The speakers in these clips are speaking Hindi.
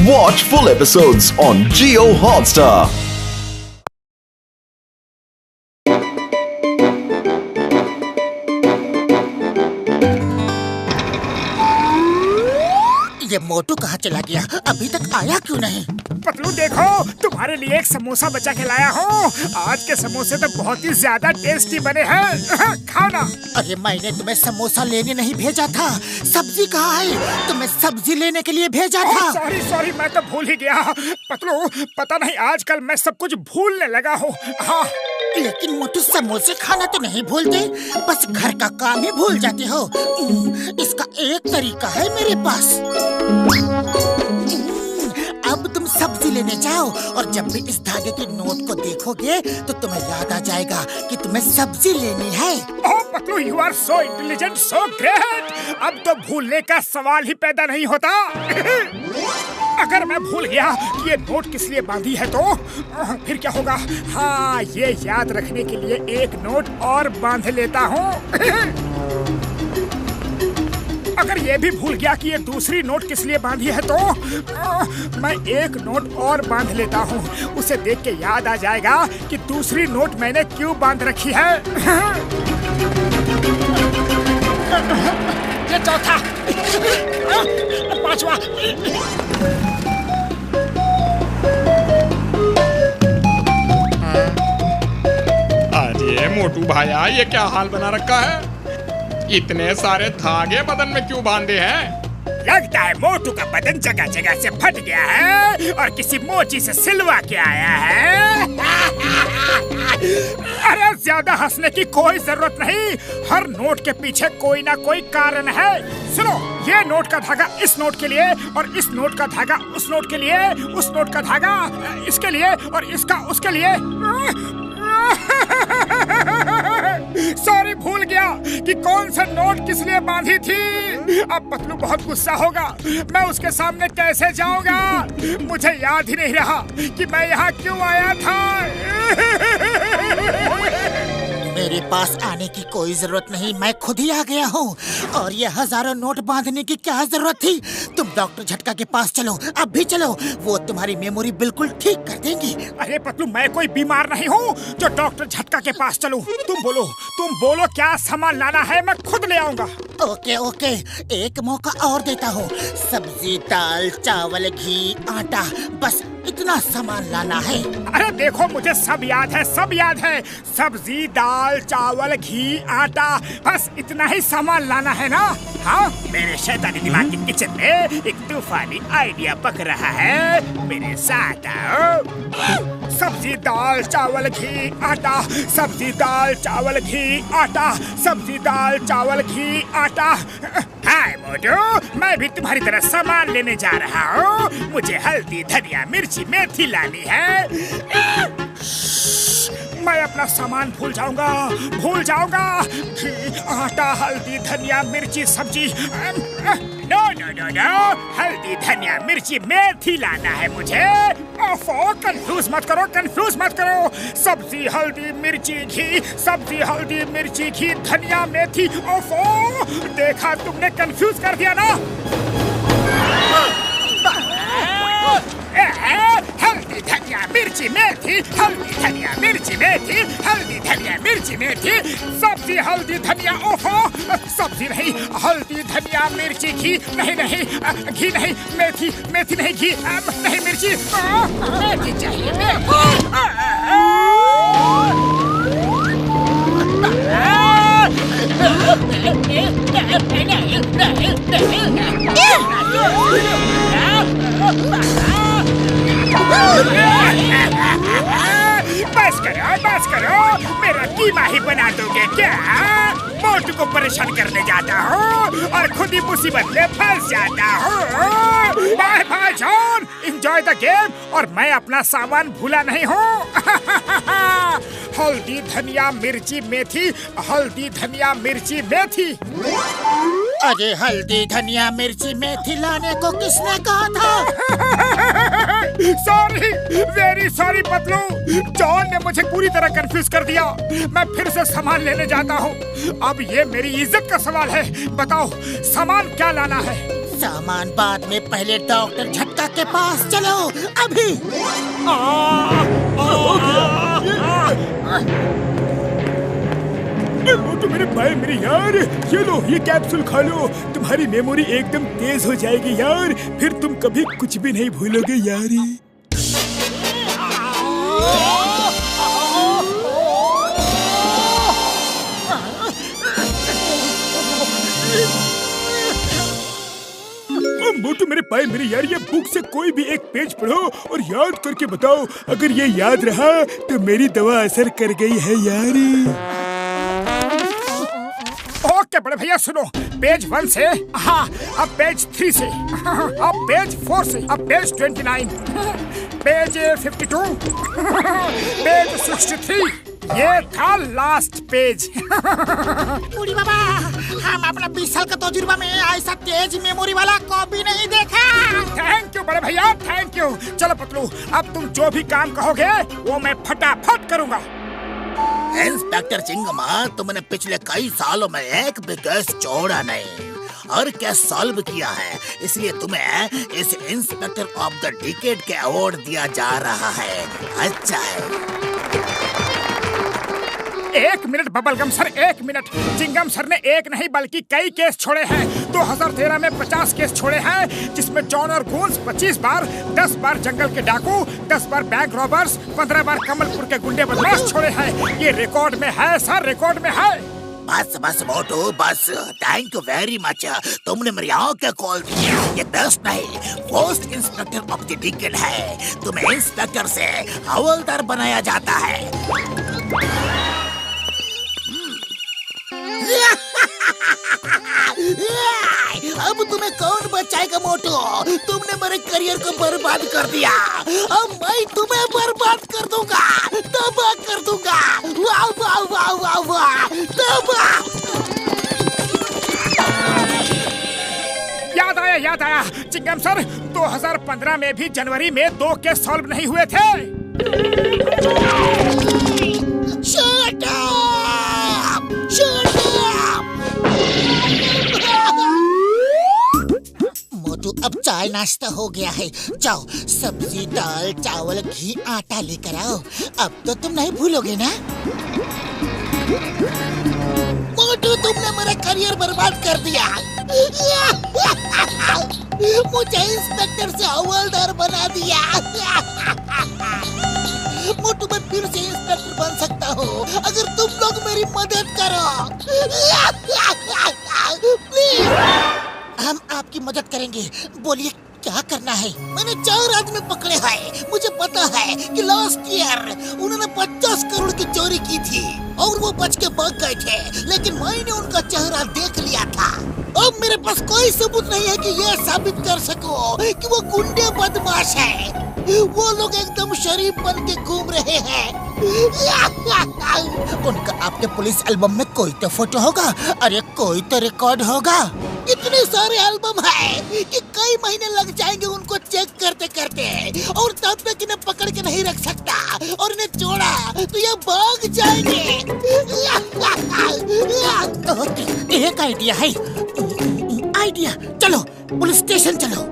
Watch full episodes on Jio Hotstar. ये मोटू कहाँ चला गया? अभी तक आया क्यों नहीं? पतलू देखो, तुम्हारे लिए एक समोसा बचा के लाया हूँ। आज के समोसे तो बहुत ही ज्यादा टेस्टी बने हैं। खाओ ना। अरे मैंने तुम्हें समोसा लेने नहीं भेजा था। सब्जी कहाँ है? तुम्हें सब्जी लेने के लिए भेजा था। सॉरी, मैं तो भूल ही गया। पतलू, पता नहीं आजकल मैं सब कुछ भूलने लगा हूँ। हाँ, लेकिन मोटू समोसे खाना तो नहीं भूलते, बस घर का काम ही भूल जाते हो। इसका एक तरीका है मेरे पास। अब तुम सब्जी लेने जाओ और जब भी इस धागे के नोट को देखोगे तो तुम्हें याद आ जाएगा कि तुम्हें सब्जी लेनी है। Oh Patlu, you are so intelligent, so great. अब तो भूलने का सवाल ही पैदा नहीं होता। अगर मैं भूल गया कि ये नोट किस लिए बांधी है तो फिर क्या होगा? हाँ, ये याद रखने के लिए एक नोट और बांध लेता हूँ। अगर ये भी भूल गया कि ये दूसरी नोट किस लिए बांधी है तो मैं एक नोट और बांध लेता हूँ। उसे देख के याद आ जाएगा कि दूसरी नोट मैंने क्यों बांध रखी है। ये चौथा, पांचवा। अरे मोटू भाया, ये क्या हाल बना रखा है? इतने सारे धागे बदन में क्यों बांधे हैं? लगता है मोटू का बदन जगह जगह से फट गया है और किसी मोची से सिलवा के आया है। अरे ज्यादा हंसने की कोई जरूरत नहीं। हर नोट के पीछे कोई ना कोई कारण है। सुनो, ये नोट का धागा इस नोट के लिए और इस नोट का धागा उस नोट के लिए, उस नोट का धागा इसके लिए और इसका उसके लिए। सॉरी, भूल गया कि कौन सा नोट किस लिए बांधी थी। अब पतलू बहुत गुस्सा होगा। मैं उसके सामने कैसे जाऊंगा? मुझे याद ही नहीं रहा कि मैं यहाँ क्यों आया था। मेरे पास आने की कोई जरूरत नहीं, मैं खुद ही आ गया हूँ। और ये हजारों नोट बांधने की क्या जरूरत थी? तुम डॉक्टर झटका के पास चलो, अब भी चलो। वो तुम्हारी मेमोरी बिल्कुल ठीक कर देंगी। अरे पतलू, मैं कोई बीमार नहीं हूँ जो डॉक्टर झटका के पास चलूं। तुम बोलो क्या सामान लाना है, मैं खुद ले आऊंगा। ओके, एक मौका और देता हूँ। सब्जी, दाल, चावल, घी, आटा, बस इतना सामान लाना है। अरे देखो, मुझे सब याद है, सब याद है। सब्जी, दाल, चावल, घी, आटा, बस इतना ही सामान लाना है ना? हाँ, मेरे शैतानी दिमाग के किचन में एक तूफानी आइडिया पक रहा है। मेरे साथ आओ। सब्जी, दाल, चावल, घी, आटा। सब्जी, दाल, चावल, घी, आटा। सब्जी, दाल, चावल, घी, आटा। हाय मोटू, मैं भी तुम्हारी तरह सामान लेने जा रहा हूँ। मुझे हल्दी, धनिया, मिर्ची, मेथी लानी है। मैं अपना सामान भूल जाऊंगा। घी, आटा, हल्दी, धनिया, मिर्ची, सब्जी। नो, हल्दी, धनिया, मिर्ची, मेथी लाना है मुझे। ओफो, कंफ्यूज मत करो। सब्जी, हल्दी, मिर्ची, घी। सब्जी, हल्दी, मिर्ची, घी, धनिया, मेथी। ओफो, देखा, तुमने कंफ्यूज कर दिया ना। हल्दी, धनिया, मिर्ची, मेथी। हल्दी, धनिया, मिर्ची, मेथी। हल्दी, धनिया, मिर्ची, मेथी। सब्जी, हल्दी, धनिया। ओफो, सब्जी नहीं, हल्दी, धनिया, मिर्ची, घी नहीं, घी नहीं, मेथी नहीं, घी नहीं, मिर्ची। मेथी चाहिए, बस करो, मेरा कीमा ही बना दोगे क्या? मोटू को परेशान करने जाता हूँ और खुद ही मुसीबत में फंस जाता हूँ। Bye bye John, enjoy the game. और मैं अपना सामान भूला नहीं हूँ। हल्दी, धनिया, मिर्ची, मेथी। हल्दी, धनिया, मिर्ची, मेथी। अरे हल्दी, धनिया, मिर्ची, मेथी लाने को किसने कहा था? Sorry, very sorry Patlu. John ने मुझे पूरी तरह कंफ्यूज कर दिया। मैं फिर से सामान लेने जाता हूँ। अब ये मेरी इज्जत का सवाल है। बताओ, सामान क्या लाना है? सामान बाद में, पहले डॉक्टर झटका के पास चलो अभी। मोटू मेरे भाई मेरे यार, ये लो ये कैप्सूल खा लो, तुम्हारी मेमोरी एकदम तेज हो जाएगी यार, फिर तुम कभी कुछ भी नहीं भूलोगे यार। मोटू मेरे भाई मेरे यार, ये बुक से कोई भी एक पेज पढ़ो और याद करके बताओ, अगर ये याद रहा तो मेरी दवा असर कर गई है यार। ओके बड़े भैया सुनो, पेज 1 से, हाँ अब पेज 3 से, अब पेज 4 से, अब पेज 29, पेज 52, पेज 63, ये था लास्ट पेज। बूढ़ी बाबा, हम अपना 20 साल का तजुर्बा में ऐसा तेज मेमोरी वाला कॉपी नहीं देखा। थैंक यू बड़े भैया, थैंक यू। चलो पतलू, अब तुम जो भी काम कहोगे वो मैं फटाफट करूँगा। इंस्पेक्टर चिंगमा, तुमने पिछले कई सालों में एक भी केस छोड़ा नहीं, हर केस सॉल्व किया है, इसलिए तुम्हें इस इंस्पेक्टर ऑफ द डिकेड के अवार्ड दिया जा रहा है। अच्छा है। एक मिनट बबलगम सर, एक मिनट। चिंगम सर ने एक नहीं बल्कि कई केस छोड़े हैं। 2013 में 50 केस छोड़े हैं, जिसमें जॉन और गूंस 25 बार, 10 बार जंगल के डाकू, 10 बार बैंक रॉबर्स, 15 बार कमलपुर के गुंडे बदमाश छोड़े हैं। ये रिकॉर्ड में है सर, रिकॉर्ड में है। बस बस मोटू बस, थैंक यू वेरी मच, तुमने मेरी आंखें खोल दी। ये बेस्ट नहीं, first inspector of the decade है। तुम्हें इंस्पेक्टर से हवलदार बनाया जाता है। अब तुम्हें कौन बचाएगा मोटू? तुमने मेरे करियर को बर्बाद कर दिया, अब मैं तुम्हें बर्बाद कर दूंगा, तबाह कर दूंगा। वाह वाह वाह वाह वाह, तबाह। याद आया चिंगम सर, 2015 में भी जनवरी में 2 केस सॉल्व नहीं हुए थे। Shut up! Shut up! मोटू, अब चाय नाश्ता हो गया है, जाओ सब्जी दाल चावल घी आटा लेकर आओ। अब तो तुम नहीं भूलोगे ना? मोटू, तुमने मेरा करियर बर्बाद कर दिया। मुझे इंस्पेक्टर से हवलदार बना दिया। मोटू, मैं फिर से इंस्पेक्टर बन सकता हूँ अगर तुम लोग मेरी मदद करो। प्लीज, हम आपकी मदद करेंगे, बोलिए क्या करना है? मैंने 4 आदमी पकड़े हैं, मुझे पता है कि लास्ट ईयर उन्होंने 50 करोड़ की चोरी की थी और वो बच के भाग गए थे, लेकिन मैंने उनका चेहरा देख लिया था। अब मेरे पास कोई सबूत नहीं है कि ये साबित कर सको कि वो गुंडे बदमाश है। वो लोग एकदम शरीफ बन के घूम रहे हैं। उनका आपके पुलिस एल्बम में कोई तो फोटो होगा, अरे कोई तो रिकॉर्ड होगा। इतने सारे एल्बम है कि कई महीने लग जाएंगे उनको चेक करते करते, और तब तक इन्हें पकड़ के नहीं रख सकता, और इन्हें छोड़ा तो ये भाग जाएंगे। एक आइडिया है, आइडिया, चलो पुलिस स्टेशन चलो।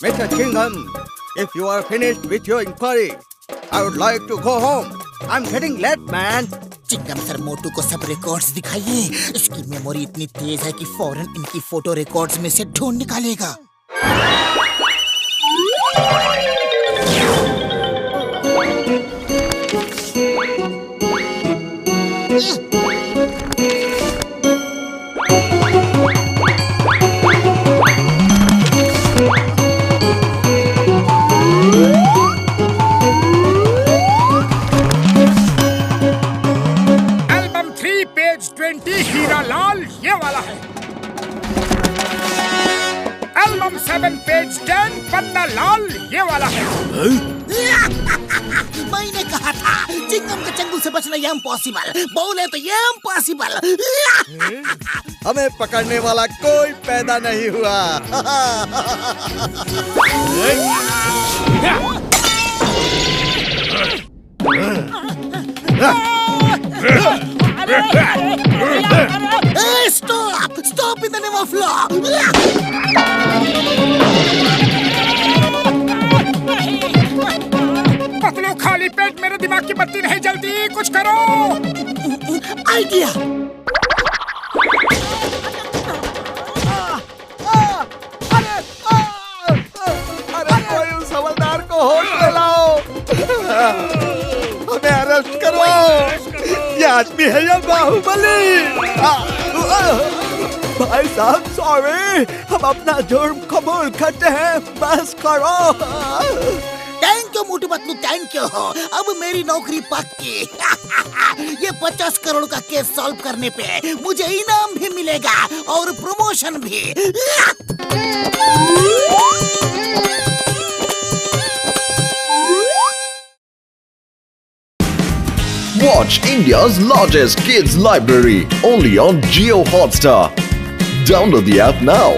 Mr. Chingham, if you are finished with your inquiry, I would like to go home. I'm getting late, man. Chingum sir, Motu को सब रिकॉर्ड्स दिखाइए। इसकी मेमोरी इतनी तेज है कि फौरन इनकी फोटो रिकॉर्ड्स में से ढूंढ निकालेगा। एल्बम 3 पेज 20 हीरा लाल ये वाला है। एल्बम 7 पेज 10 पन्ना लाल ये वाला है। मैंने कहा था चिंगम के चंगुल से बचना ये इम्पॉसिबल, बोले तो ये इम्पॉसिबल। हमें पकड़ने वाला कोई पैदा नहीं हुआ। Stop stop in the name of law. Patlu खाली पेट मेरे दिमाग की बत्ती नहीं जलती, कुछ करो। आइडिया। अरे कोई उस हवलदार को होश में लाओ, हमें अरेस्ट करो। ये आदमी है या बाहुबली? भाई साहब सॉरी, हम अपना जुर्म कबूल करते हैं, बस करो। Thank you Motu Patlu, thank you. अब मेरी नौकरी पक्की। ये 50 करोड़ का केस सॉल्व करने पे मुझे इनाम भी मिलेगा और प्रमोशन भी। Watch India's largest kids library only on Jio Hotstar. Download the app now.